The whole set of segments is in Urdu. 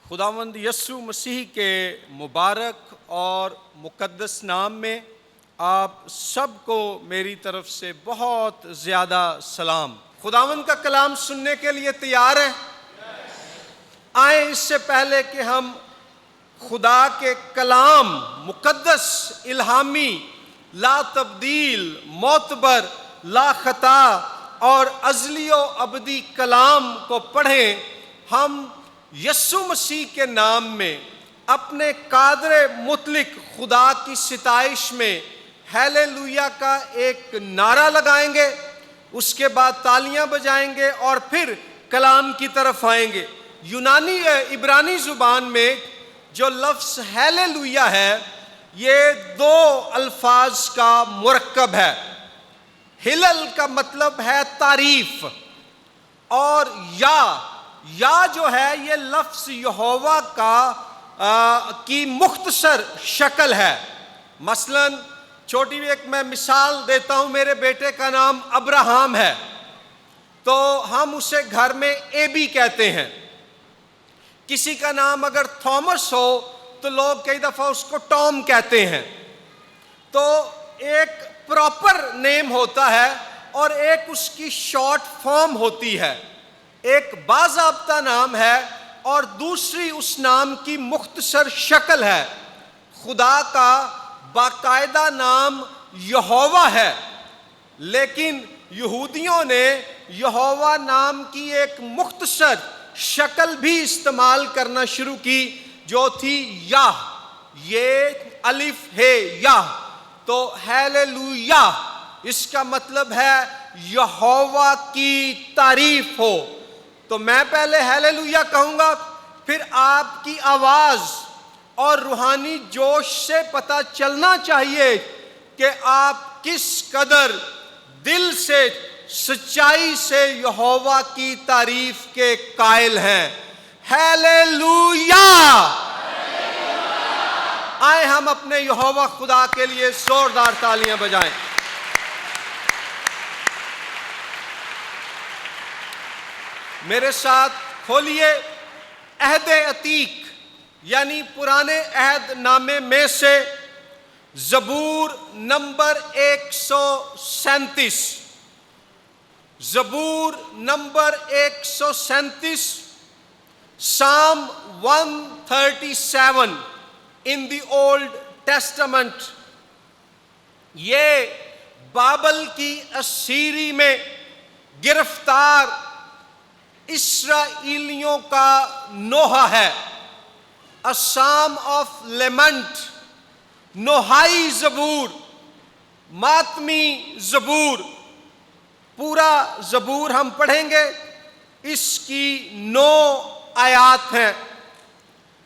خداوند یسوع مسیح کے مبارک اور مقدس نام میں آپ سب کو میری طرف سے بہت زیادہ سلام۔ خداوند کا کلام سننے کے لیے تیار ہیں؟ آئیں اس سے پہلے کہ ہم خدا کے کلام مقدس، الہامی، لا تبدیل، معتبر، لا خطا اور ازلی و ابدی کلام کو پڑھیں، ہم یسوع مسیح کے نام میں اپنے قادر مطلق خدا کی ستائش میں ہیلیلویا کا ایک نعرہ لگائیں گے، اس کے بعد تالیاں بجائیں گے اور پھر کلام کی طرف آئیں گے۔ یونانی عبرانی زبان میں جو لفظ ہیلیلویا ہے یہ دو الفاظ کا مرکب ہے۔ ہلل کا مطلب ہے تعریف، اور یا جو ہے یہ لفظ یہوہ کی مختصر شکل ہے۔ مثلا چھوٹی ایک میں مثال دیتا ہوں، میرے بیٹے کا نام ابراہم ہے تو ہم اسے گھر میں اے بی کہتے ہیں۔ کسی کا نام اگر تھامس ہو تو لوگ کئی دفعہ اس کو ٹام کہتے ہیں۔ تو ایک پراپر نیم ہوتا ہے اور ایک اس کی شارٹ فارم ہوتی ہے، ایک باضابطہ نام ہے اور دوسری اس نام کی مختصر شکل ہے۔ خدا کا باقاعدہ نام یہوہ ہے، لیکن یہودیوں نے یہوہ نام کی ایک مختصر شکل بھی استعمال کرنا شروع کی جو تھی یاہ، یہ الف ہے یاہ، تو ہیلیلویا اس کا مطلب ہے یہوہ کی تعریف ہو۔ تو میں پہلے ہیلیلویا کہوں گا، پھر آپ کی آواز اور روحانی جوش سے پتہ چلنا چاہیے کہ آپ کس قدر دل سے، سچائی سے یہوہ کی تعریف کے قائل ہیں۔ ہیلیلویا! آئے ہم اپنے یہوہ خدا کے لیے زوردار تالیاں بجائیں۔ میرے ساتھ کھولیے عہد عتیق یعنی پرانے عہد نامے میں سے زبور نمبر 137۔ زبور number 137، Psalm 137 in the Old Testament۔ یہ بابل کی اسیری میں گرفتار اسرائیلیوں کا نوحہ ہے۔ A Psalm of Lament، نوحائی زبور، ماتمی زبور۔ پورا زبور ہم پڑھیں گے، اس کی 9 آیات ہیں۔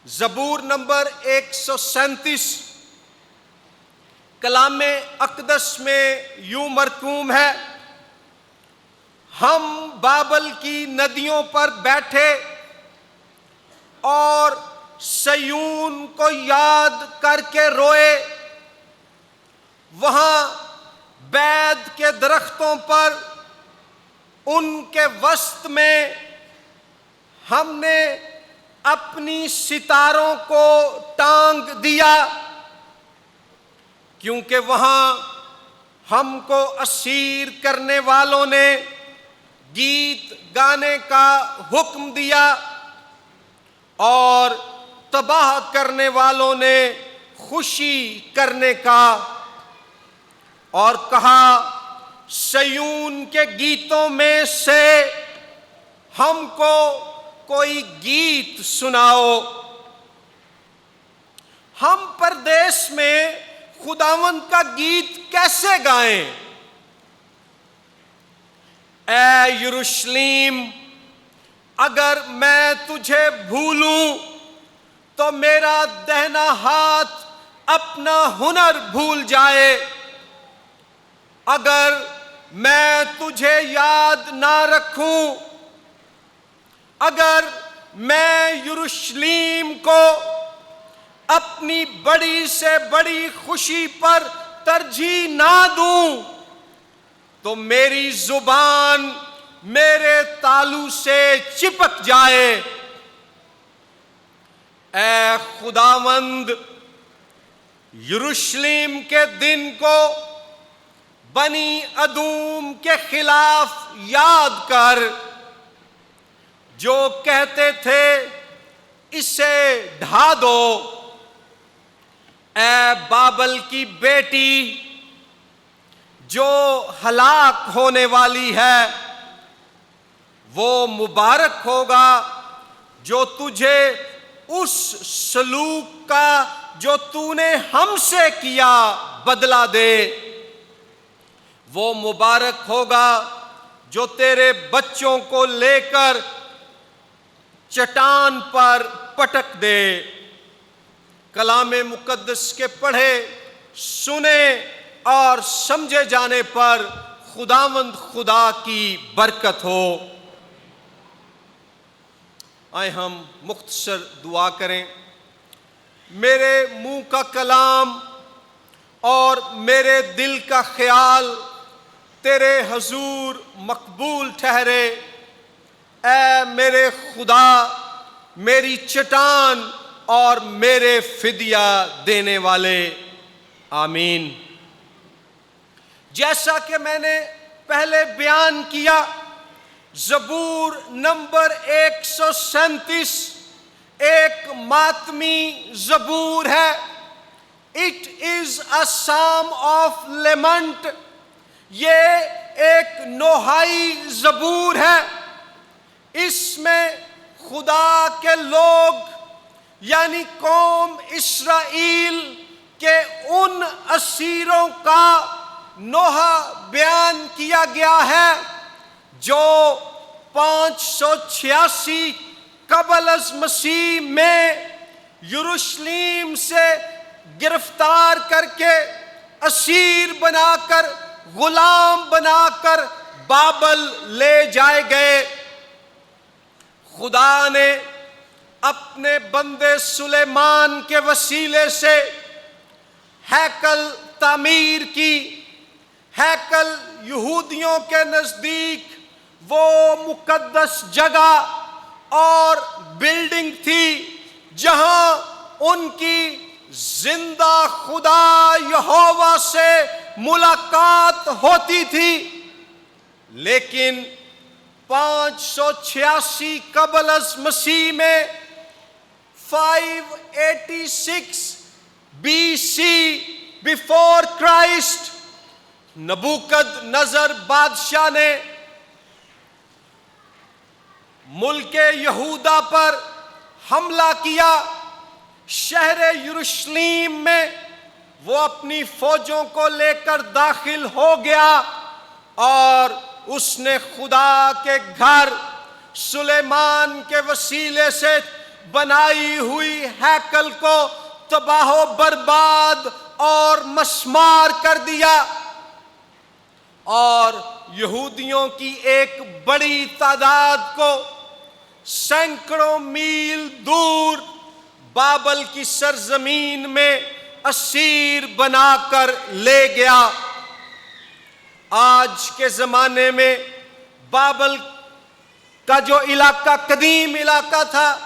زبور نمبر 137 کلام اقدس میں یوں مرقوم ہے: ہم بابل کی ندیوں پر بیٹھے اور سیون کو یاد کر کے روئے، وہاں بید کے درختوں پر ان کے وسط میں ہم نے اپنی ستاروں کو ٹانگ دیا، کیونکہ وہاں ہم کو اسیر کرنے والوں نے گیت گانے کا حکم دیا اور تباہ کرنے والوں نے خوشی کرنے کا، اور کہا سیون کے گیتوں میں سے ہم کو کوئی گیت سناؤ۔ ہم پردیس میں خداوند کا گیت کیسے گائیں؟ اے یروشلیم، اگر میں تجھے بھولوں تو میرا دہنا ہاتھ اپنا ہنر بھول جائے۔ اگر میں تجھے یاد نہ رکھوں، اگر میں یروشلیم کو اپنی بڑی سے بڑی خوشی پر ترجیح نہ دوں تو میری زبان میرے تالو سے چپک جائے۔ اے خداوند، یروشلم کے دن کو بنی ادوم کے خلاف یاد کر، جو کہتے تھے اسے ڈھا دو۔ اے بابل کی بیٹی جو ہلاک ہونے والی ہے، وہ مبارک ہوگا جو تجھے اس سلوک کا جو تو نے ہم سے کیا بدلہ دے۔ وہ مبارک ہوگا جو تیرے بچوں کو لے کر چٹان پر پٹک دے۔ کلام مقدس کے پڑھے، سنے اور سمجھے جانے پر خداوند خدا کی برکت ہو۔ آئے ہم مختصر دعا کریں۔ میرے منہ کا کلام اور میرے دل کا خیال تیرے حضور مقبول ٹھہرے۔ اے میرے خدا، میری چٹان اور میرے فدیہ دینے والے، آمین۔ جیسا کہ میں نے پہلے بیان کیا، زبور نمبر 137 ایک ماتمی زبور ہے۔ It is a psalm of lament۔ یہ ایک نوحائی زبور ہے۔ اس میں خدا کے لوگ یعنی قوم اسرائیل کے ان اسیروں کا نوحہ بیان کیا گیا ہے جو 586 قبل از مسیح میں یروشلم سے گرفتار کر کے اسیر بنا کر غلام بنا کر بابل لے جائے گئے۔ خدا نے اپنے بندے سلیمان کے وسیلے سے ہیکل تعمیر کی۔ ہیکل یہودیوں کے نزدیک وہ مقدس جگہ اور بلڈنگ تھی جہاں ان کی زندہ خدا یہوہ سے ملاقات ہوتی تھی۔ لیکن 586 قبل از مسیح میں 586 BC بیفور کرائسٹ نبوکد نظر بادشاہ نے ملک یہودا پر حملہ کیا۔ شہر یروشلم میں وہ اپنی فوجوں کو لے کر داخل ہو گیا اور اس نے خدا کے گھر سلیمان کے وسیلے سے بنائی ہوئی ہیکل کو تباہ و برباد اور مسمار کر دیا، اور یہودیوں کی ایک بڑی تعداد کو سینکڑوں میل دور بابل کی سرزمین میں اسیر بنا کر لے گیا۔ آج کے زمانے میں بابل کا جو علاقہ قدیم علاقہ تھا،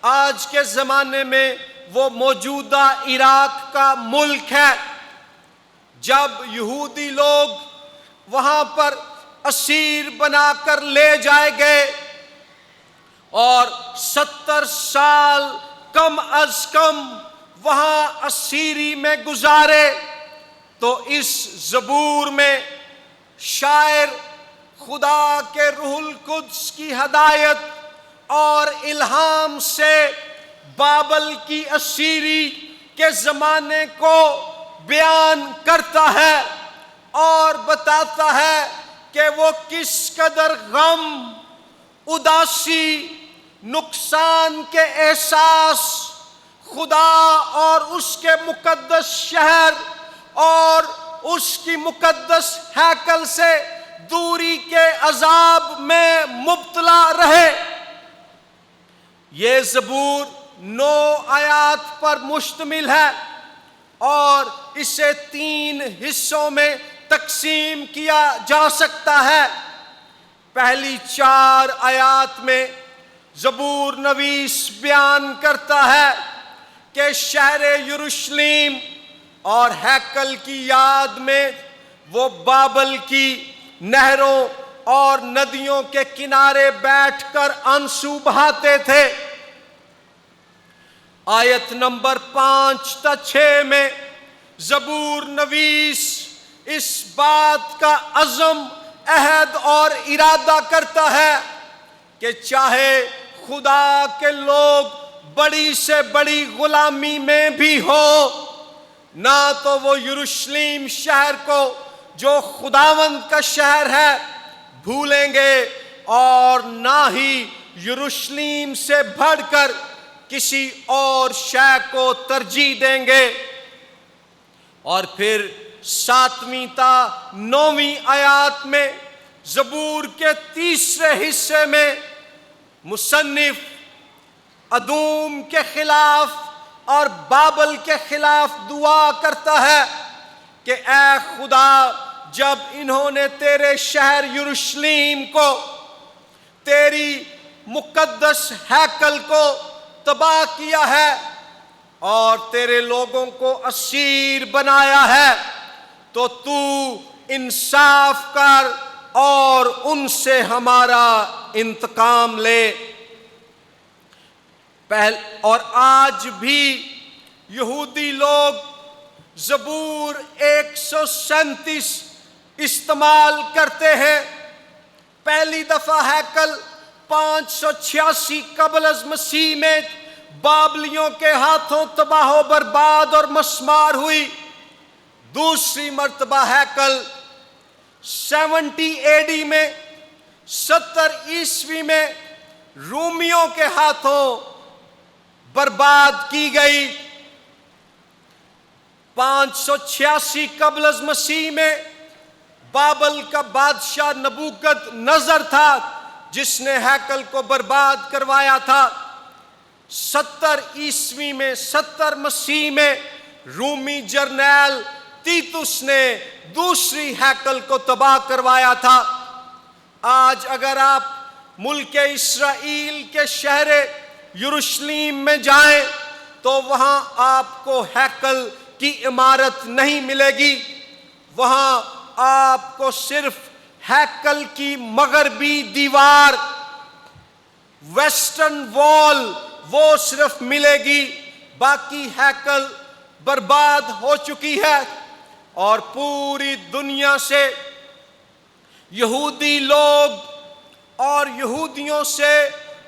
آج کے زمانے میں وہ موجودہ عراق کا ملک ہے۔ جب یہودی لوگ وہاں پر اسیر بنا کر لے جائے گئے اور 70 سال کم از کم وہاں اسیری میں گزارے، تو اس زبور میں شاعر خدا کے روح القدس کی ہدایت اور الہام سے بابل کی اسیری کے زمانے کو بیان کرتا ہے اور بتاتا ہے کہ وہ کس قدر غم، اداسی، نقصان کے احساس خدا اور اس کے مقدس شہر اور اس کی مقدس ہیکل سے دوری کے عذاب میں مبتلا رہے۔ یہ زبور 9 آیات پر مشتمل ہے اور اسے 3 حصوں میں تقسیم کیا جا سکتا ہے۔ پہلی 4 آیات میں زبور نویس بیان کرتا ہے کہ شہر یروشلم اور ہیکل کی یاد میں وہ بابل کی نہروں اور ندیوں کے کنارے بیٹھ کر آنسو بہاتے تھے۔ آیت نمبر 5 تا 6 میں زبور نویس اس بات کا عزم، عہد اور ارادہ کرتا ہے کہ چاہے خدا کے لوگ بڑی سے بڑی غلامی میں بھی ہو، نہ تو وہ یروشلم شہر کو جو خداوند کا شہر ہے بھولیں گے، اور نہ ہی یروشلم سے بڑھ کر کسی اور شے کو ترجیح دیں گے۔ اور پھر 7ویں تا 9ویں آیات میں زبور کے تیسرے حصے میں مصنف ادوم کے خلاف اور بابل کے خلاف دعا کرتا ہے کہ اے خدا، جب انہوں نے تیرے شہر یروشلم کو، تیری مقدس ہیکل کو تباہ کیا ہے اور تیرے لوگوں کو اسیر بنایا ہے، تو تو انصاف کر اور ان سے ہمارا انتقام لے۔ اور آج بھی یہودی لوگ زبور 137 استعمال کرتے ہیں۔ پہلی دفعہ ہیکل 586 قبل از مسیح میں بابلیوں کے ہاتھوں تباہ و برباد اور مسمار ہوئی۔ دوسری مرتبہ ہیکل 70 AD میں 70 عیسوی میں رومیوں کے ہاتھوں برباد کی گئی۔ 586 قبل از مسیح میں بابل کا بادشاہ نبوکد نظر تھا جس نے ہیکل کو برباد کروایا تھا۔ 70 عیسوی میں 70 مسیح میں رومی جرنیل تیتس نے دوسری ہیکل کو تباہ کروایا تھا۔ آج اگر آپ ملک اسرائیل کے شہر یروشلم میں جائیں تو وہاں آپ کو ہیکل کی عمارت نہیں ملے گی، وہاں آپ کو صرف ہیکل کی مغربی دیوار، ویسٹرن وال، وہ صرف ملے گی، باقی ہیکل برباد ہو چکی ہے۔ اور پوری دنیا سے یہودی لوگ اور یہودیوں سے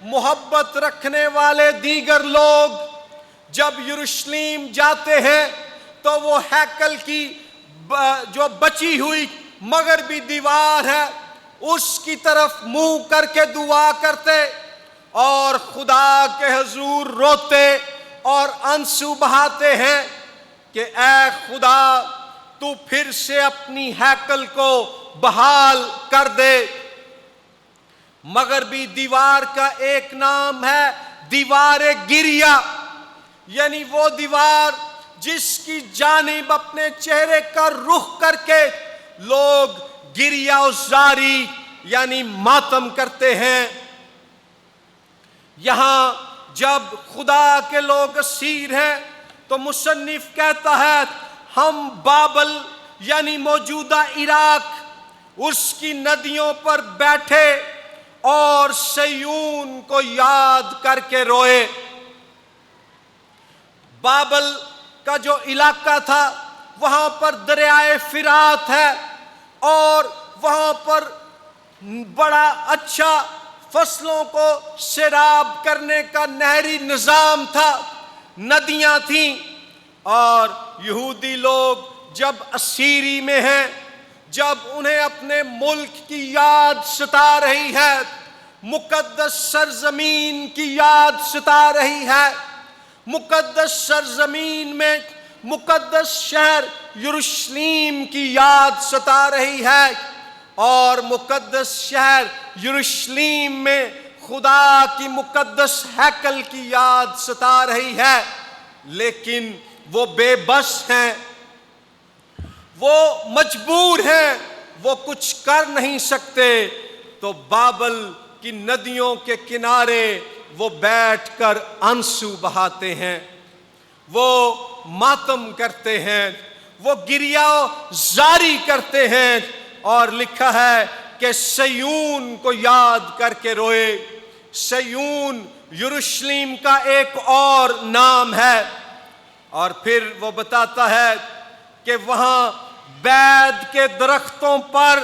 محبت رکھنے والے دیگر لوگ جب یروشلم جاتے ہیں تو وہ ہیکل کی جو بچی ہوئی مغربی دیوار ہے اس کی طرف منہ کر کے دعا کرتے اور خدا کے حضور روتے اور آنسو بہاتے ہیں کہ اے خدا، تو پھر سے اپنی ہیکل کو بحال کر دے۔ مغربی دیوار کا ایک نام ہے دیوار گریہ، یعنی وہ دیوار جس کی جانب اپنے چہرے کا رخ کر کے لوگ گریہ زاری یعنی ماتم کرتے ہیں۔ یہاں جب خدا کے لوگ اسیر ہیں تو مصنف کہتا ہے ہم بابل یعنی موجودہ عراق اس کی ندیوں پر بیٹھے اور سیون کو یاد کر کے روئے۔ بابل کا جو علاقہ تھا وہاں پر دریائے فرات ہے اور وہاں پر بڑا اچھا فصلوں کو سیراب کرنے کا نہری نظام تھا، ندیاں تھیں۔ اور یہودی لوگ جب اسیری میں ہیں، جب انہیں اپنے ملک کی یاد ستا رہی ہے، مقدس سرزمین کی یاد ستا رہی ہے، مقدس سرزمین میں مقدس شہر یروشلم کی یاد ستا رہی ہے، اور مقدس شہر یروشلم میں خدا کی مقدس ہیکل کی یاد ستا رہی ہے، لیکن وہ بے بس ہیں، وہ مجبور ہیں، وہ کچھ کر نہیں سکتے۔ تو بابل کی ندیوں کے کنارے وہ بیٹھ کر آنسو بہاتے ہیں، وہ ماتم کرتے ہیں، وہ گریہ زاری کرتے ہیں، اور لکھا ہے کہ صیون کو یاد کر کے روئے۔ صیون یروشلم کا ایک اور نام ہے۔ اور پھر وہ بتاتا ہے کہ وہاں بید کے درختوں پر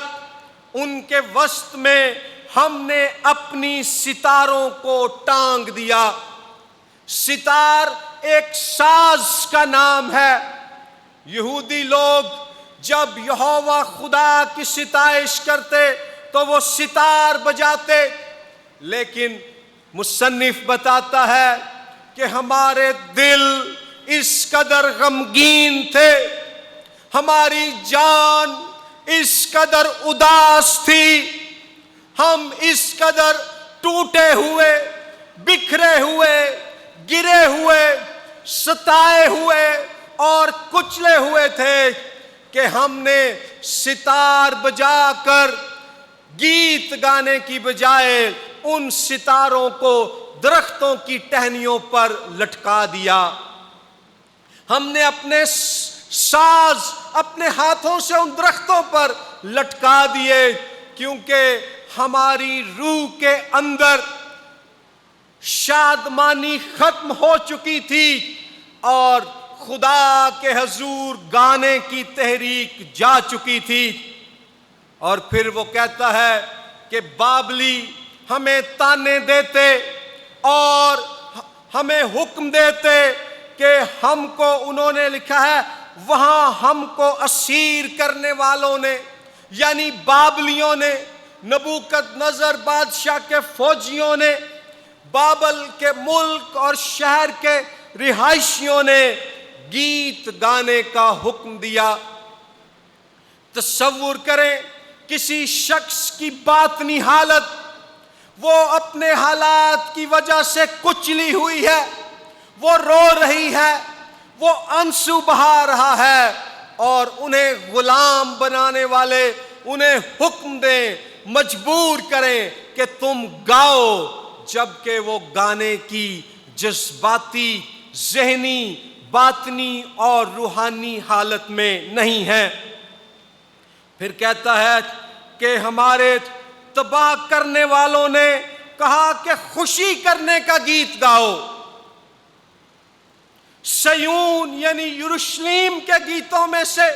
ان کے وسط میں ہم نے اپنی ستاروں کو ٹانگ دیا۔ ستار ایک ساز کا نام ہے۔ یہودی لوگ جب یہوہ خدا کی ستائش کرتے تو وہ ستار بجاتے، لیکن مصنف بتاتا ہے کہ ہمارے دل اس قدر غمگین تھے، ہماری جان اس قدر اداس تھی، ہم اس قدر ٹوٹے ہوئے، بکھرے ہوئے، گرے ہوئے، ستائے ہوئے اور کچلے ہوئے تھے کہ ہم نے ستار بجا کر گیت گانے کی بجائے ان ستاروں کو درختوں کی ٹہنیوں پر لٹکا دیا۔ ہم نے اپنے ساز اپنے ہاتھوں سے ان درختوں پر لٹکا دیے، کیونکہ ہماری روح کے اندر شادمانی ختم ہو چکی تھی اور خدا کے حضور گانے کی تحریک جا چکی تھی۔ اور پھر وہ کہتا ہے کہ بابلی ہمیں تانے دیتے اور ہمیں حکم دیتے کہ ہم کو، انہوں نے لکھا ہے وہاں ہم کو اسیر کرنے والوں نے، یعنی بابلیوں نے، نبوکد نظر بادشاہ کے فوجیوں نے، بابل کے ملک اور شہر کے رہائشیوں نے گیت گانے کا حکم دیا۔ تصور کریں کسی شخص کی باطنی حالت، وہ اپنے حالات کی وجہ سے کچلی ہوئی ہے، وہ رو رہی ہے، وہ آنسو بہا رہا ہے، اور انہیں غلام بنانے والے انہیں حکم دیں، مجبور کریں کہ تم گاؤ، جبکہ وہ گانے کی جذباتی، ذہنی، باطنی اور روحانی حالت میں نہیں ہے۔ پھر کہتا ہے کہ ہمارے تباہ کرنے والوں نے کہا کہ خوشی کرنے کا گیت گاؤ۔ صیون یعنی یروشلم کے گیتوں میں سے،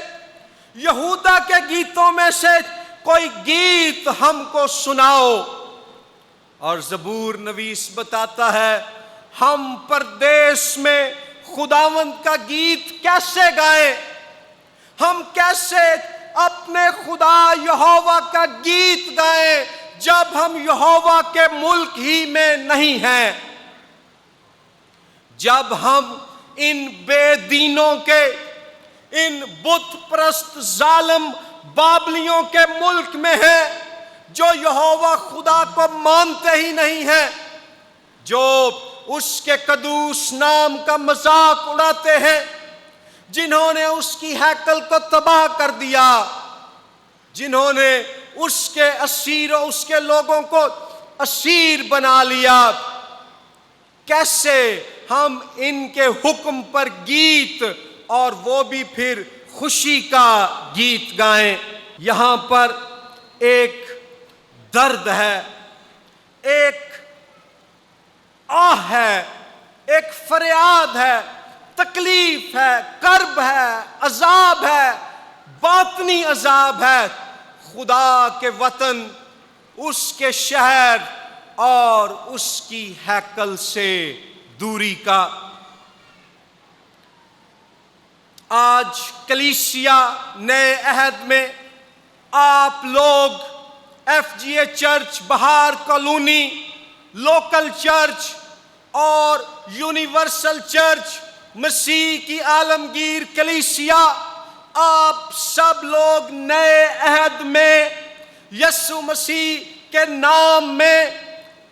یہودا کے گیتوں میں سے کوئی گیت ہم کو سناؤ۔ اور زبور نویس بتاتا ہے ہم پردیس میں خداوند کا گیت کیسے گائیں، ہم کیسے اپنے خدا یہوہ کا گیت گائیں جب ہم یہوہ کے ملک ہی میں نہیں ہیں، جب ہم ان بے دینوں کے، ان بت پرست ظالم بابلیوں کے ملک میں ہیں جو یہوہ خدا کو مانتے ہی نہیں ہیں، جو اس کے قدوس نام کا مذاق اڑاتے ہیں، جنہوں نے اس کی ہیکل کو تباہ کر دیا، جنہوں نے اس کے اسیر و اس کے لوگوں کو اسیر بنا لیا۔ کیسے ہم ان کے حکم پر گیت، اور وہ بھی پھر خوشی کا گیت گائیں؟ یہاں پر ایک درد ہے، ایک آہ ہے، ایک فریاد ہے، تکلیف ہے، کرب ہے، عذاب ہے، باطنی عذاب ہے، خدا کے وطن، اس کے شہر اور اس کی ہیکل سے دوری کا۔ آج کلیسیا نئے عہد میں آپ لوگ ایف جی اے چرچ، بہار کالونی، لوکل چرچ اور یونیورسل چرچ، مسیح کی عالمگیر کلیسیا، آپ سب لوگ نئے عہد میں یسوع مسیح کے نام میں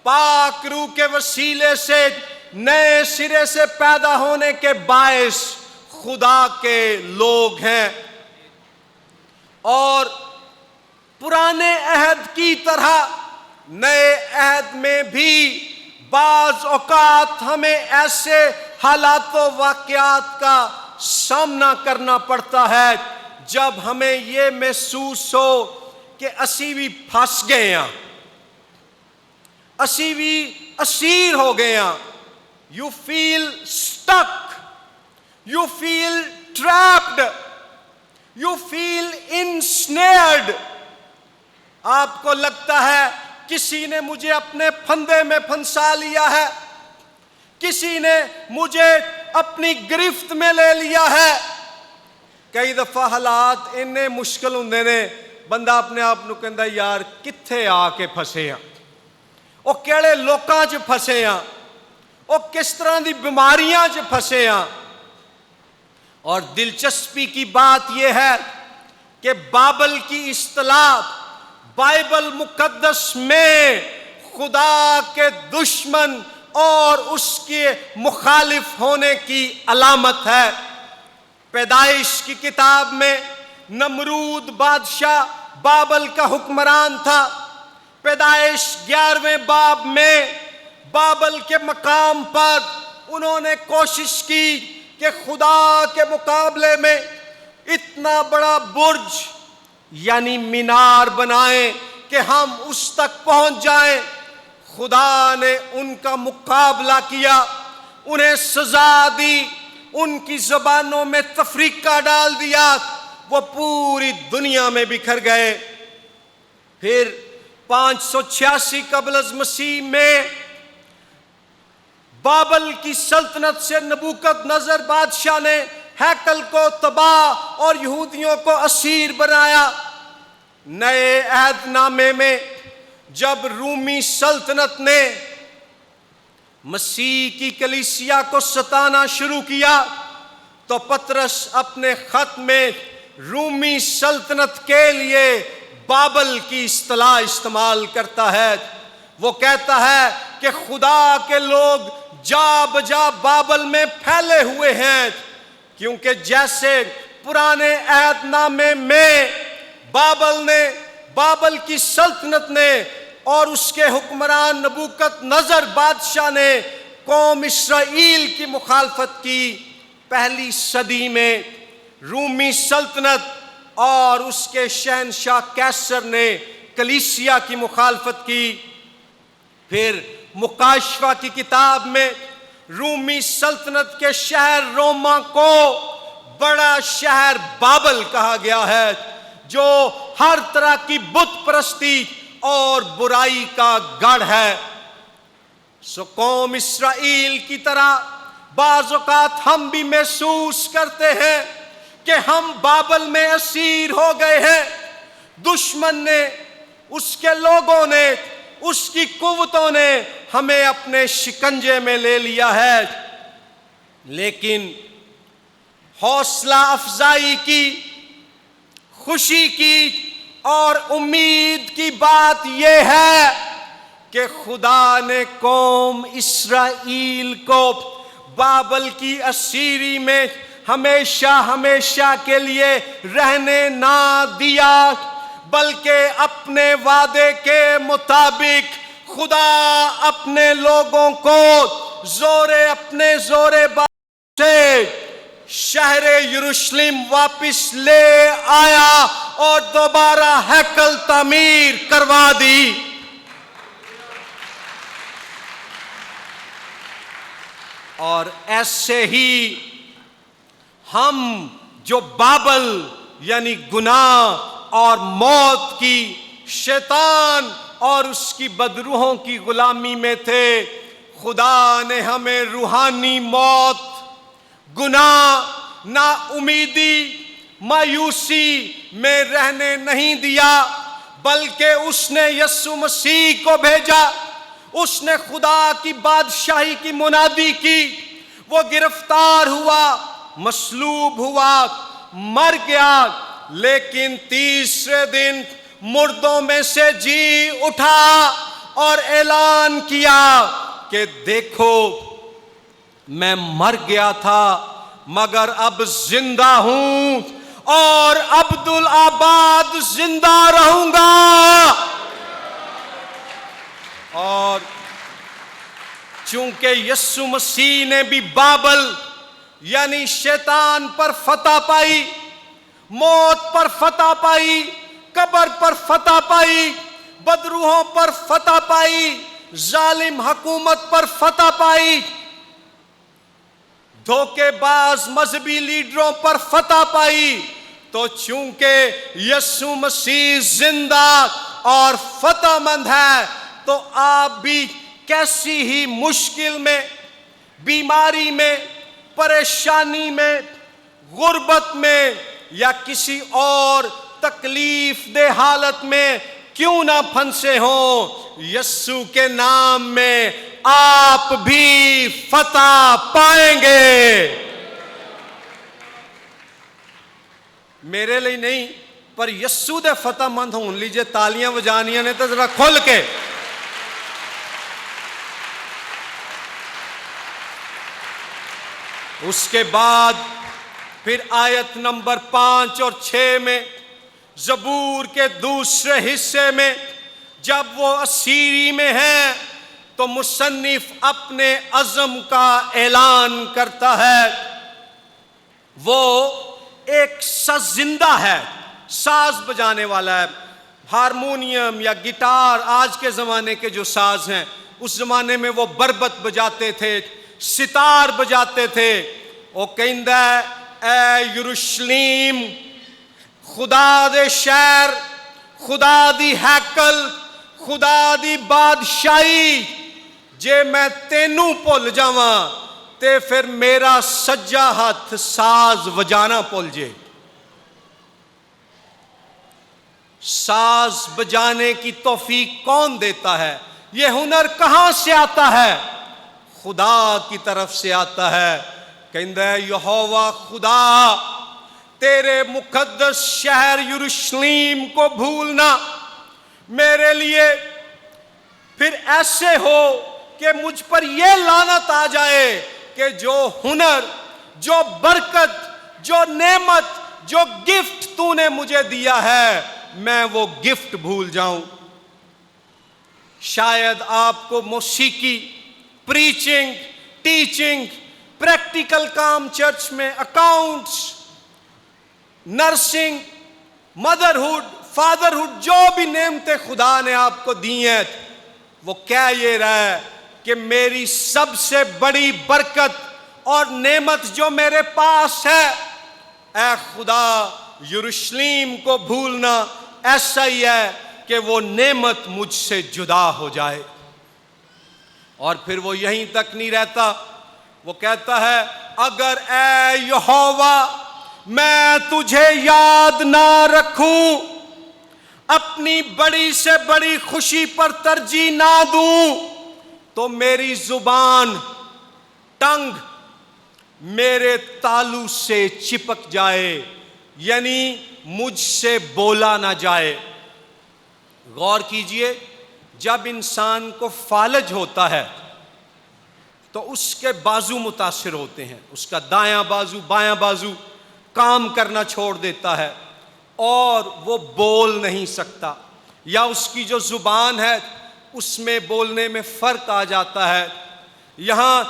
پاک روح کے وسیلے سے نئے سرے سے پیدا ہونے کے باعث خدا کے لوگ ہیں، اور پرانے عہد کی طرح نئے عہد میں بھی بعض اوقات ہمیں ایسے حالات و واقعات کا سامنا کرنا پڑتا ہے جب ہمیں یہ محسوس ہو کہ اسی بھی پھنس گئے ہیں، اسی بھی اسیر ہو گئے ہیں. You feel stuck, you feel trapped, you feel ensnared. آپ کو لگتا ہے کسی نے مجھے اپنے پھندے میں پھنسا لیا ہے، کسی نے مجھے اپنی گرفت میں لے لیا ہے. کئی دفعہ حالات اننے مشکل ہوندے نے، بندہ اپنے آپ نو کہندا یار کتھے آ کے پھسے ہاں، او کیڑے لوکاں چ پھسے ہاں، او کس طرح دی بیماریاں چ پھسے ہاں. اور دلچسپی کی بات یہ ہے کہ بابل کی اصطلاح بائبل مقدس میں خدا کے دشمن اور اس کے مخالف ہونے کی علامت ہے. پیدائش کی کتاب میں نمرود بادشاہ بابل کا حکمران تھا. پیدائش 11ویں باب میں بابل کے مقام پر انہوں نے کوشش کی کہ خدا کے مقابلے میں اتنا بڑا برج یعنی مینار بنائیں کہ ہم اس تک پہنچ جائیں. خدا نے ان کا مقابلہ کیا، انہیں سزا دی، ان کی زبانوں میں تفریقہ ڈال دیا، وہ پوری دنیا میں بکھر گئے. پھر 586 قبل از مسیح میں بابل کی سلطنت سے نبوکد نظر بادشاہ نے ہیکل کو تباہ اور یہودیوں کو اسیر بنایا. نئے عہد نامے میں جب رومی سلطنت نے مسیح کی کلیسیا کو ستانا شروع کیا تو پطرس اپنے خط میں رومی سلطنت کے لیے بابل کی اصطلاح استعمال کرتا ہے. وہ کہتا ہے کہ خدا کے لوگ جا بجا بابل میں پھیلے ہوئے ہیں، کیونکہ جیسے پرانے عہد نامے میں بابل کی سلطنت نے اور اس کے حکمران نبوکد نظر بادشاہ نے قوم اسرائیل کی مخالفت کی. پہلی صدی میں رومی سلطنت اور اس کے شہنشاہ کیسر نے کلیسیا کی مخالفت کی. پھر مکاشفہ کی کتاب میں رومی سلطنت کے شہر روما کو بڑا شہر بابل کہا گیا ہے جو ہر طرح کی بت پرستی اور برائی کا گڑھ ہے. سو قوم اسرائیل کی طرح بعض اوقات ہم بھی محسوس کرتے ہیں کہ ہم بابل میں اسیر ہو گئے ہیں. دشمن نے، اس کے لوگوں نے، اس کی قوتوں نے ہمیں اپنے شکنجے میں لے لیا ہے. لیکن حوصلہ افزائی کی، خوشی کی اور امید کی بات یہ ہے کہ خدا نے قوم اسرائیل کو بابل کی اسیری میں ہمیشہ ہمیشہ کے لیے رہنے نہ دیا، بلکہ اپنے وعدے کے مطابق خدا اپنے لوگوں کو اپنے زور سے شہر یروشلم واپس لے آیا اور دوبارہ ہیکل تعمیر کروا دی. اور ایسے ہی ہم جو بابل یعنی گناہ اور موت کی، شیطان اور اس کی بدروحوں کی غلامی میں تھے، خدا نے ہمیں روحانی موت، گناہ، نا امیدی، مایوسی میں رہنے نہیں دیا، بلکہ اس نے یسوع مسیح کو بھیجا. اس نے خدا کی بادشاہی کی منادی کی. وہ گرفتار ہوا، مصلوب ہوا، مر گیا، لیکن تیسرے دن مردوں میں سے جی اٹھا اور اعلان کیا کہ دیکھو میں مر گیا تھا مگر اب زندہ ہوں اور عبدالآباد زندہ رہوں گا. اور چونکہ یسوع مسیح نے بھی بابل یعنی شیطان پر فتح پائی، موت پر فتح پائی، قبر پر فتح پائی، بدروحوں پر فتح پائی، ظالم حکومت پر فتح پائی، دھوکے باز مذہبی لیڈروں پر فتح پائی، تو چونکہ یسوع مسیح زندہ اور فتح مند ہے تو آپ بھی کیسی ہی مشکل میں، بیماری میں، پریشانی میں، غربت میں یا کسی اور تکلیف دہ حالت میں کیوں نہ پھنسے ہوں، یسوع کے نام میں آپ بھی فتح پائیں گے۔ میرے لیے نہیں پر یسوع دے فتح مند ہون لیجئے تالیاں بجانیاں نے تو ذرا کھل کے۔ اس کے بعد پھر آیت نمبر 5 اور 6 میں زبور کے دوسرے حصے میں جب وہ اسیری میں ہے تو مصنف اپنے عزم کا اعلان کرتا ہے۔ وہ ایک زندہ ہے، ساز بجانے والا ہے، ہارمونیم یا گٹار آج کے زمانے کے جو ساز ہیں، اس زمانے میں وہ بربت بجاتے تھے، ستار بجاتے تھے۔ وہ کہندا ہے اے یروشلیم، خدا دے شہر، خدا دی ہیکل، خدا دی بادشاہی، جے میں تینوں بھول جاواں تے پھر میرا سجا ہاتھ ساز بجانا بھول جے۔ ساز بجانے کی توفیق کون دیتا ہے؟ یہ ہنر کہاں سے آتا ہے؟ خدا کی طرف سے آتا ہے۔ کہندا ہے یہوہ خدا، تیرے مقدس شہر یروشلیم کو بھولنا میرے لیے پھر ایسے ہو کہ مجھ پر یہ لعنت آ جائے کہ جو ہنر، جو برکت، جو نعمت، جو گفٹ تو نے مجھے دیا ہے میں وہ گفٹ بھول جاؤں۔ شاید آپ کو موسیقی، پریچنگ، ٹیچنگ، پریکٹیکل کام چرچ میں، اکاؤنٹس، نرسنگ، مدرہڈ، فادرہڈ، جو بھی نعمتیں خدا نے آپ کو دی ہیں، وہ کہہ یہ رہا ہے کہ میری سب سے بڑی برکت اور نعمت جو میرے پاس ہے، اے خدا یروشلیم کو بھولنا ایسا ہی ہے کہ وہ نعمت مجھ سے جدا ہو جائے۔ اور پھر وہ یہیں تک نہیں رہتا، وہ کہتا ہے اگر اے یہوہ میں تجھے یاد نہ رکھوں، اپنی بڑی سے بڑی خوشی پر ترجیح نہ دوں، تو میری زبان، ٹنگ میرے تالو سے چپک جائے، یعنی مجھ سے بولا نہ جائے۔ غور کیجئے، جب انسان کو فالج ہوتا ہے تو اس کے بازو متاثر ہوتے ہیں، اس کا دایاں بازو، بایاں بازو کام کرنا چھوڑ دیتا ہے اور وہ بول نہیں سکتا، یا اس کی جو زبان ہے اس میں بولنے میں فرق آ جاتا ہے۔ یہاں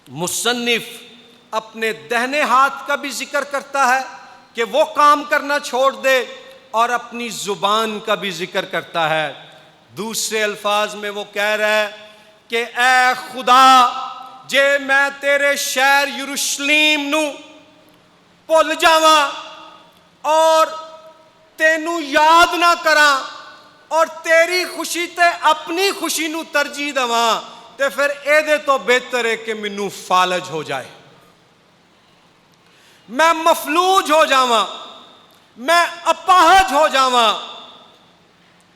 مصنف اپنے دہنے ہاتھ کا بھی ذکر کرتا ہے کہ وہ کام کرنا چھوڑ دے، اور اپنی زبان کا بھی ذکر کرتا ہے۔ دوسرے الفاظ میں وہ کہہ رہا ہے کہ اے خدا جے میں تیرے شہر یروشلیم نو بھول جاواں اور تینوں یاد نہ کراں اور تیری خوشی تے اپنی خوشی نو ترجیح دواں، تے پھر اے دے تو بہتر ہے کہ مینوں فالج ہو جائے، میں مفلوج ہو جاواں، میں اپاہج ہو جاواں،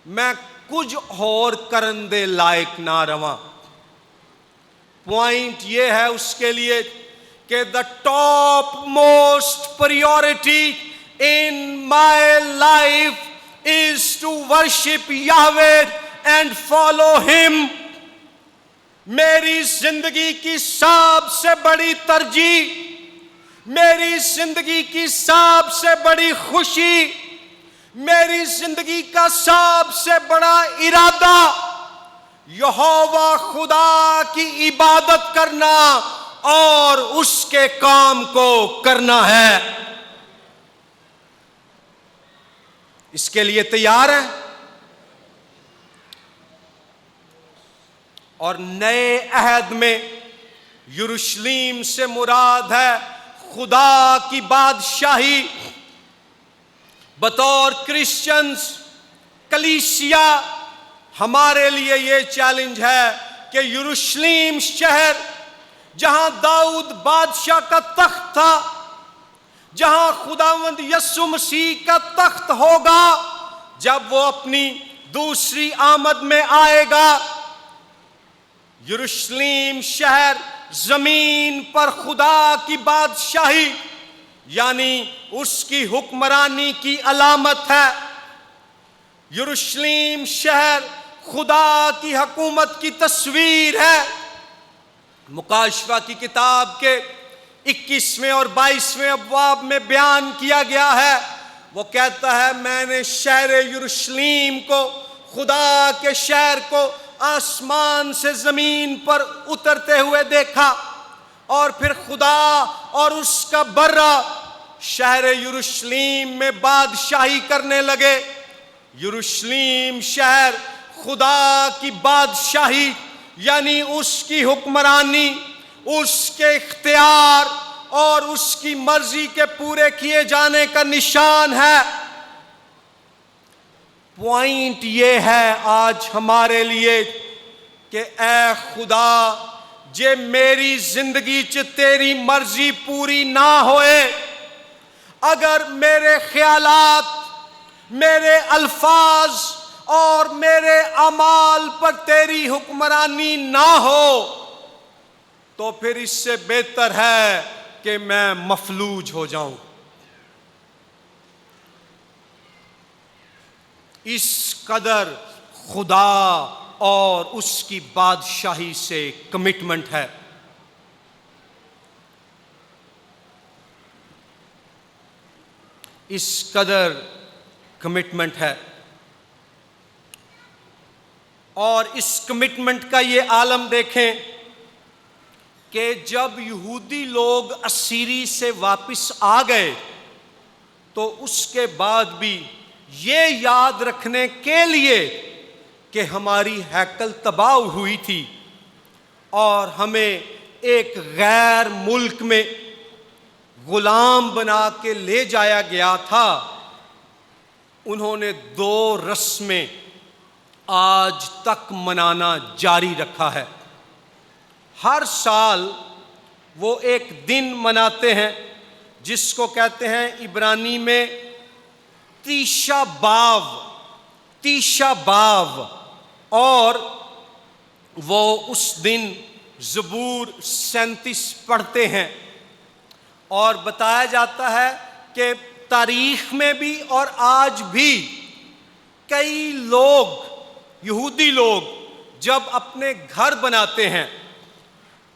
میں کچھ اور کرن دے لائق نہ رواں۔ پوائنٹ یہ ہے اس کے لیے کہ the top most priority in my life is to worship Yahweh and follow him۔ میری زندگی کی سب سے بڑی ترجیح، میری زندگی کی سب سے بڑی خوشی، میری زندگی کا سب سے بڑا ارادہ یہوہ خدا کی عبادت کرنا اور اس کے کام کو کرنا ہے۔ اس کے لیے تیار ہیں؟ اور نئے عہد میں یروشلم سے مراد ہے خدا کی بادشاہی۔ بطور کرسچنز، کلیسیا، ہمارے لیے یہ چیلنج ہے کہ یروشلم شہر جہاں داؤد بادشاہ کا تخت تھا، جہاں خداوند یسوع مسیح کا تخت ہوگا جب وہ اپنی دوسری آمد میں آئے گا، یروشلم شہر زمین پر خدا کی بادشاہی یعنی اس کی حکمرانی کی علامت ہے۔ یروشلم شہر خدا کی حکومت کی تصویر ہے۔ مکاشفہ کی کتاب کے 21ویں اور 22ویں ابواب میں بیان کیا گیا ہے، وہ کہتا ہے میں نے شہر یروشلم کو، خدا کے شہر کو آسمان سے زمین پر اترتے ہوئے دیکھا، اور پھر خدا اور اس کا برہ شہر یروشلم میں بادشاہی کرنے لگے۔ یروشلم شہر خدا کی بادشاہی یعنی اس کی حکمرانی، اس کے اختیار اور اس کی مرضی کے پورے کیے جانے کا نشان ہے۔ پوائنٹ یہ ہے آج ہمارے لیے کہ اے خدا، جے میری زندگی چ تیری مرضی پوری نہ ہوئے، اگر میرے خیالات، میرے الفاظ اور میرے اعمال پر تیری حکمرانی نہ ہو، تو پھر اس سے بہتر ہے کہ میں مفلوج ہو جاؤں۔ اس قدر خدا اور اس کی بادشاہی سے کمٹمنٹ ہے۔ اس قدر کمٹمنٹ ہے، اور اس کمٹمنٹ کا یہ عالم دیکھیں کہ جب یہودی لوگ اسیری سے واپس آ گئے تو اس کے بعد بھی یہ یاد رکھنے کے لیے کہ ہماری ہیکل تباہ ہوئی تھی اور ہمیں ایک غیر ملک میں غلام بنا کے لے جایا گیا تھا، انہوں نے 2 رسمیں آج تک منانا جاری رکھا ہے۔ ہر سال وہ ایک دن مناتے ہیں جس کو کہتے ہیں عبرانی میں تیشا باو، اور وہ اس دن زبور 37 پڑھتے ہیں، اور بتایا جاتا ہے کہ تاریخ میں بھی اور آج بھی کئی لوگ، یہودی لوگ جب اپنے گھر بناتے ہیں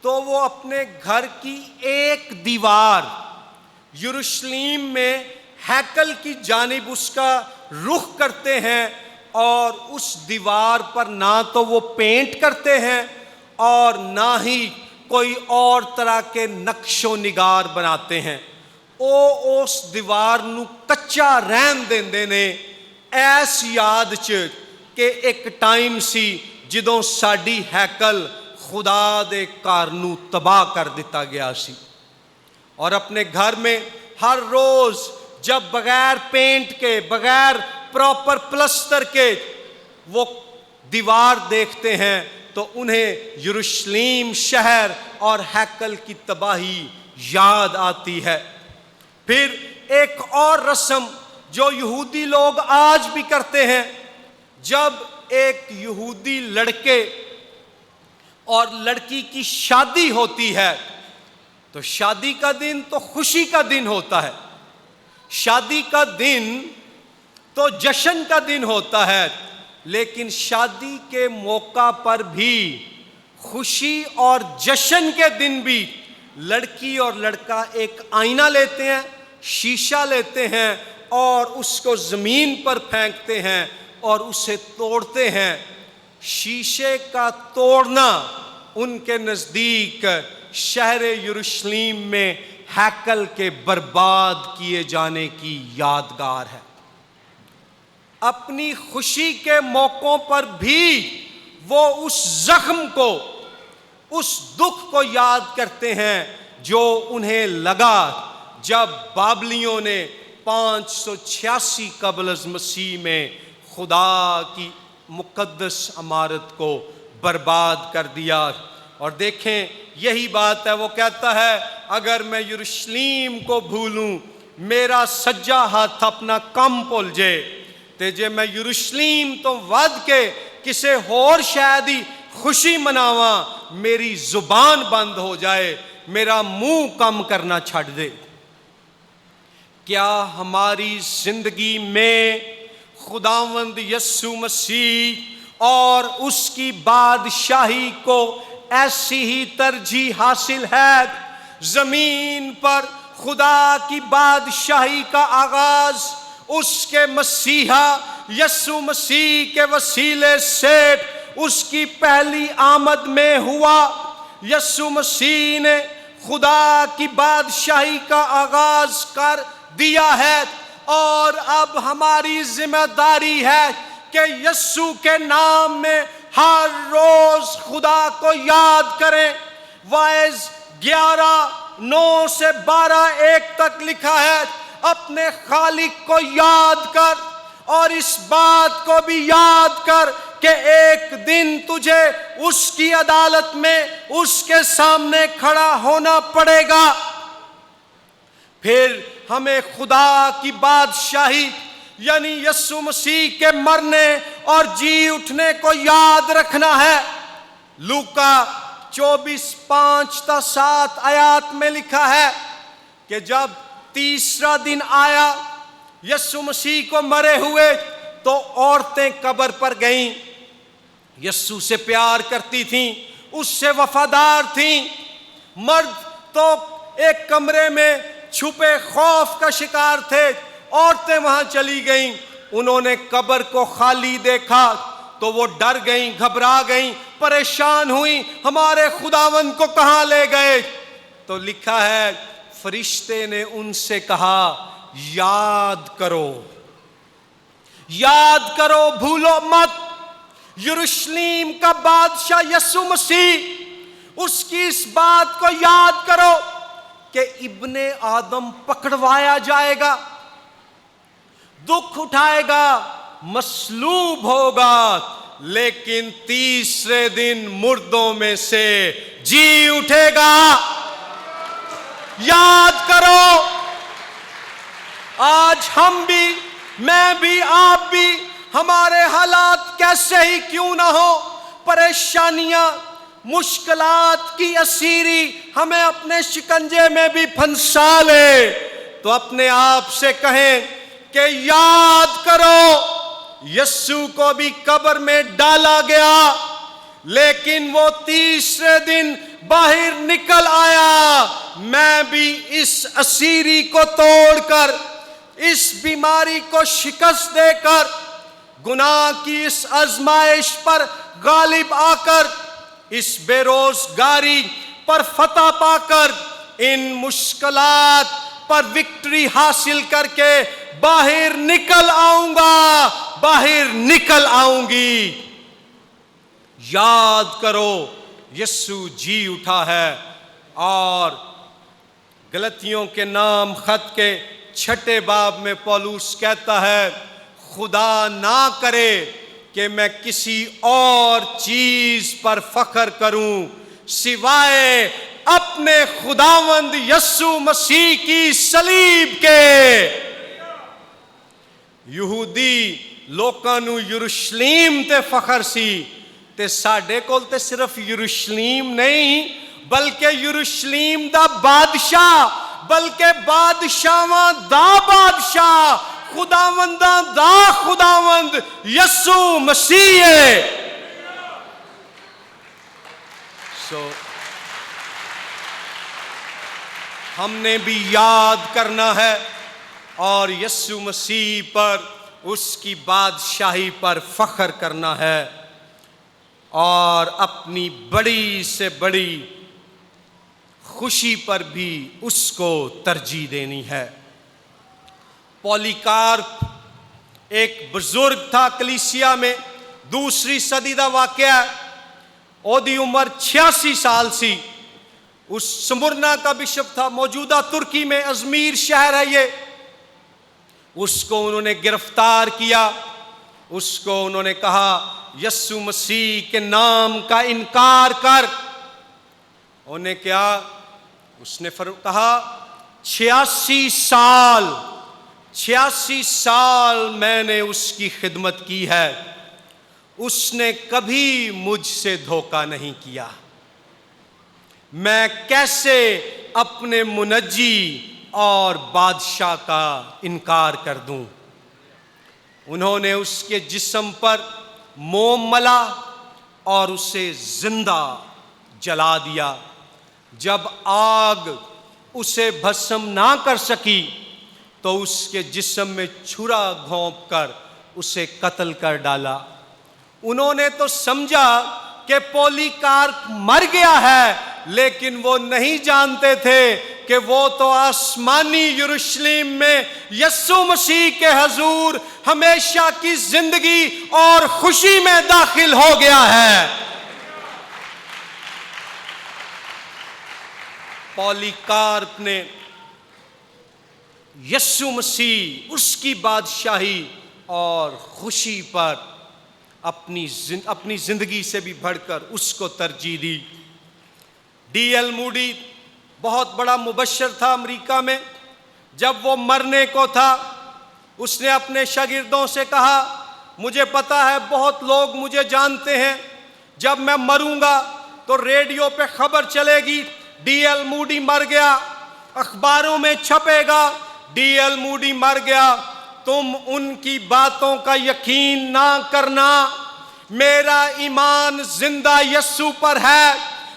تو وہ اپنے گھر کی ایک دیوار یروشلم میں ہیکل کی جانب اس کا رخ کرتے ہیں، اور اس دیوار پر نہ تو وہ پینٹ کرتے ہیں اور نہ ہی کوئی اور طرح کے نقش و نگار بناتے ہیں۔ او اس دیوار نو کچا رہن دیندے نے، ایس یاد چ کہ ایک ٹائم سی جدوں ساڈی ہیکل خدا دے کار نو تباہ کر دیتا گیا سی، اور اپنے گھر میں ہر روز جب بغیر پینٹ کے، بغیر پراپر پلسٹر کے وہ دیوار دیکھتے ہیں تو انہیں یروشلم شہر اور ہیکل کی تباہی یاد آتی ہے۔ پھر ایک اور رسم جو یہودی لوگ آج بھی کرتے ہیں، جب ایک یہودی لڑکے اور لڑکی کی شادی ہوتی ہے تو شادی کا دن تو خوشی کا دن ہوتا ہے، شادی کا دن تو جشن کا دن ہوتا ہے، لیکن شادی کے موقع پر بھی، خوشی اور جشن کے دن بھی، لڑکی اور لڑکا ایک آئینہ لیتے ہیں، شیشہ لیتے ہیں اور اس کو زمین پر پھینکتے ہیں اور اسے توڑتے ہیں۔ شیشے کا توڑنا ان کے نزدیک شہر یروشلم میں ہیکل کے برباد کیے جانے کی یادگار ہے۔ اپنی خوشی کے موقعوں پر بھی وہ اس زخم کو، اس دکھ کو یاد کرتے ہیں جو انہیں لگا جب بابلیوں نے 586 قبل از مسیح میں خدا کی مقدس عمارت کو برباد کر دیا۔ اور دیکھیں یہی بات ہے، وہ کہتا ہے اگر میں یروشلم کو بھولوں میرا سجا ہاتھ اپنا کم بھول جے تے جے میں یروشلم تو ود کے کسے ہور شاید ہی خوشی مناواں میری زبان بند ہو جائے، میرا منہ کم کرنا چھڑ دے۔ کیا ہماری زندگی میں خداوند یسوع مسیح اور اس کی بادشاہی کو ایسی ہی ترجیح حاصل ہے؟ زمین پر خدا کی بادشاہی کا آغاز اس کے مسیحا یسوع مسیح کے وسیلے سے اس کی پہلی آمد میں ہوا۔ یسوع مسیح نے خدا کی بادشاہی کا آغاز کر دیا ہے اور اب ہماری ذمہ داری ہے کہ یسوع کے نام میں ہر روز خدا کو یاد کریں۔ وائز 11:9 سے 12:1 تک لکھا ہے اپنے خالق کو یاد کر اور اس بات کو بھی یاد کر کہ ایک دن تجھے اس کی عدالت میں اس کے سامنے کھڑا ہونا پڑے گا۔ پھر ہمیں خدا کی بادشاہی یعنی یسوع مسیح کے مرنے اور جی اٹھنے کو یاد رکھنا ہے۔ لوکا 24:5-7 آیات میں لکھا ہے کہ جب تیسرا دن آیا یسوع مسیح کو مرے ہوئے تو عورتیں قبر پر گئیں، یسوع سے پیار کرتی تھیں، اس سے وفادار تھیں۔ مرد تو ایک کمرے میں چھپے خوف کا شکار تھے، عورتیں وہاں چلی گئیں، انہوں نے قبر کو خالی دیکھا تو وہ ڈر گئیں، گھبرا گئیں، پریشان ہوئیں، ہمارے خداوند کو کہاں لے گئے؟ تو لکھا ہے فرشتے نے ان سے کہا یاد کرو، یاد کرو، بھولو مت، یروشلم کا بادشاہ یسوع مسیح، اس کی اس بات کو یاد کرو کہ ابن آدم پکڑوایا جائے گا، دکھ اٹھائے گا، مصلوب ہوگا، لیکن تیسرے دن مردوں میں سے جی اٹھے گا۔ یاد کرو، آج ہم بھی، میں بھی، آپ بھی، ہمارے حالات کیسے ہی کیوں نہ ہو، پریشانیاں، مشکلات کی اسیری ہمیں اپنے شکنجے میں بھی پھنسا لے، تو اپنے آپ سے کہیں کہ یاد کرو یسوع کو بھی قبر میں ڈالا گیا لیکن وہ تیسرے دن باہر نکل آیا۔ میں بھی اس اسیری کو توڑ کر، اس بیماری کو شکست دے کر، گناہ کی اس آزمائش پر غالب آ کر، اس بے روزگاری پر فتح پا کر، ان مشکلات پر وکٹری حاصل کر کے باہر نکل آؤں گا، باہر نکل آؤں گی۔ یاد کرو یسوع جی اٹھا ہے۔ اور غلطیوں کے نام خط کے 6 باب میں پولس کہتا ہے خدا نہ کرے کہ میں کسی اور چیز پر فخر کروں سوائے اپنے خداوند یسوع مسیح کی صلیب کے۔ یہودی لوکاں نو یروشلم تے فخر سی تے ساڈے کول تے صرف یروشلم نہیں بلکہ یروشلم دا بادشاہ، بلکہ بادشاہاں دا بادشاہ، خداونداں دا خداوند یسوع مسیح ہے۔ ہم نے بھی یاد کرنا ہے اور یسوع مسیح پر، اس کی بادشاہی پر فخر کرنا ہے۔ اور اپنی بڑی سے بڑی خوشی پر بھی اس کو ترجیح دینی ہے۔ پولیکارپ ایک بزرگ تھا کلیسیا میں، دوسری صدی کا واقعہ ہے۔ اودی عمر 86 سال سی۔ اس سمرنا کا بشپ تھا، موجودہ ترکی میں ازمیر شہر ہے یہ۔ اس کو انہوں نے گرفتار کیا، اس کو انہوں نے کہا یسوع مسیح کے نام کا انکار کر۔ انہوں نے کیا؟ اس نے کہا 86 سال میں نے اس کی خدمت کی ہے، اس نے کبھی مجھ سے دھوکہ نہیں کیا، میں کیسے اپنے منجی اور بادشاہ کا انکار کر دوں؟ انہوں نے اس کے جسم پر موم ملا اور اسے زندہ جلا دیا۔ جب آگ اسے بھسم نہ کر سکی تو اس کے جسم میں چھرا گھونپ کر اسے قتل کر ڈالا۔ انہوں نے تو سمجھا کہ پولیکارپ مر گیا ہے، لیکن وہ نہیں جانتے تھے کہ وہ تو آسمانی یروشلم میں یسوع مسیح کے حضور ہمیشہ کی زندگی اور خوشی میں داخل ہو گیا ہے۔ پولیکارپ نے یسوع مسیح، اس کی بادشاہی اور خوشی پر اپنی زندگی سے بھی بڑھ کر اس کو ترجیح دی۔ ڈی ایل موڈی بہت بڑا مبشر تھا امریکہ میں۔ جب وہ مرنے کو تھا، اس نے اپنے شاگردوں سے کہا مجھے پتا ہے بہت لوگ مجھے جانتے ہیں، جب میں مروں گا تو ریڈیو پہ خبر چلے گی ڈی ایل موڈی مر گیا، اخباروں میں چھپے گا ڈی ایل موڈی مر گیا، تم ان کی باتوں کا یقین نہ کرنا، میرا ایمان زندہ یسوع پر ہے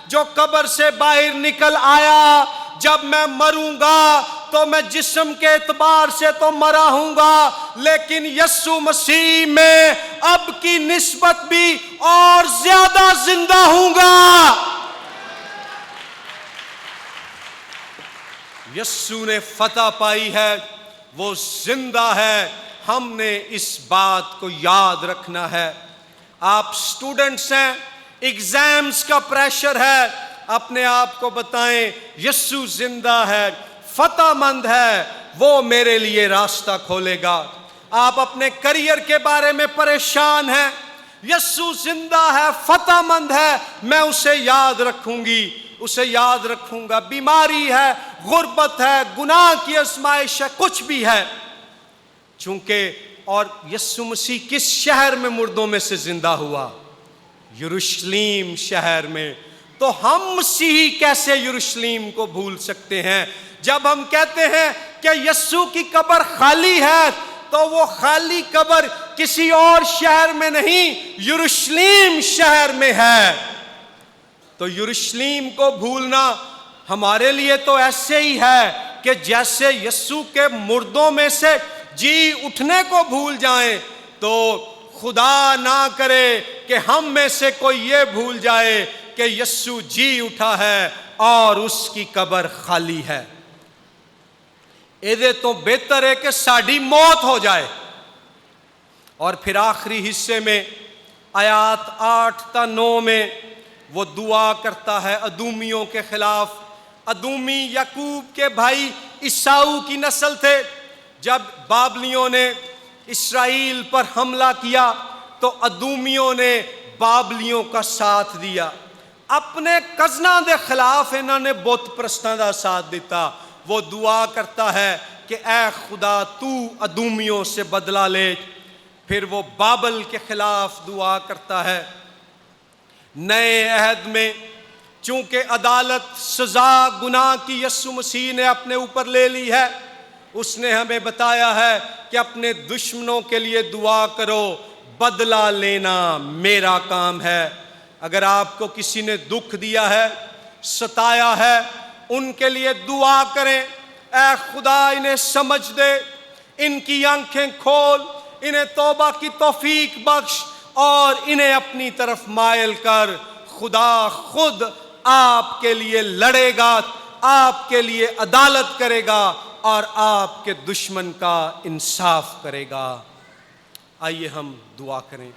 جو قبر سے باہر نکل آیا۔ جب میں مروں گا تو میں جسم کے اعتبار سے تو مرا ہوں گا، لیکن یسوع مسیح میں اب کی نسبت بھی اور زیادہ زندہ ہوں گا۔ یسوع نے فتح پائی ہے، وہ زندہ ہے، ہم نے اس بات کو یاد رکھنا ہے۔ آپ سٹوڈنٹس ہیں، ایگزامز کا پریشر ہے، اپنے آپ کو بتائیں یسوع زندہ ہے، فتح مند ہے، وہ میرے لیے راستہ کھولے گا۔ آپ اپنے کریئر کے بارے میں پریشان ہیں، یسوع زندہ ہے، فتح مند ہے، میں اسے یاد رکھوں گی، اسے یاد رکھوں گا۔ بیماری ہے، غربت ہے، گناہ کی آزمائش ہے، کچھ بھی ہے، چونکہ اور یسوع مسیح کس شہر میں مردوں میں سے زندہ ہوا؟ یروشلم شہر میں۔ تو ہم مسیحی کیسے یروشلم کو بھول سکتے ہیں؟ جب ہم کہتے ہیں کہ یسوع کی قبر خالی ہے تو وہ خالی قبر کسی اور شہر میں نہیں، یروشلم شہر میں ہے۔ تو یروشلم کو بھولنا ہمارے لیے تو ایسے ہی ہے کہ جیسے یسوع کے مردوں میں سے جی اٹھنے کو بھول جائیں، تو خدا نہ کرے کہ ہم میں سے کوئی یہ بھول جائے کہ یسوع جی اٹھا ہے اور اس کی قبر خالی ہے۔ ایدے تو بہتر ہے کہ ساڑھی موت ہو جائے۔ اور پھر آخری حصے میں آیات 8 تا 9 میں وہ دعا کرتا ہے ادومیوں کے خلاف۔ ادومی یعقوب کے بھائی عیساؤ کی نسل تھے۔ جب بابلیوں نے اسرائیل پر حملہ کیا تو ادومیوں نے بابلیوں کا ساتھ دیا، اپنے کزناں دے خلاف انہوں نے بت پرستاں دا ساتھ دیتا۔ وہ دعا کرتا ہے کہ اے خدا تو ادومیوں سے بدلہ لے۔ پھر وہ بابل کے خلاف دعا کرتا ہے۔ نئے عہد میں چونکہ عدالت، سزا گناہ کی یسوع مسیح نے اپنے اوپر لے لی ہے، اس نے ہمیں بتایا ہے کہ اپنے دشمنوں کے لیے دعا کرو، بدلہ لینا میرا کام ہے۔ اگر آپ کو کسی نے دکھ دیا ہے، ستایا ہے، ان کے لیے دعا کریں، اے خدا انہیں سمجھ دے، ان کی آنکھیں کھول، انہیں توبہ کی توفیق بخش اور انہیں اپنی طرف مائل کر خدا خود آپ کے لیے لڑے گا، آپ کے لیے عدالت کرے گا اور آپ کے دشمن کا انصاف کرے گا۔ آئیے ہم دعا کریں۔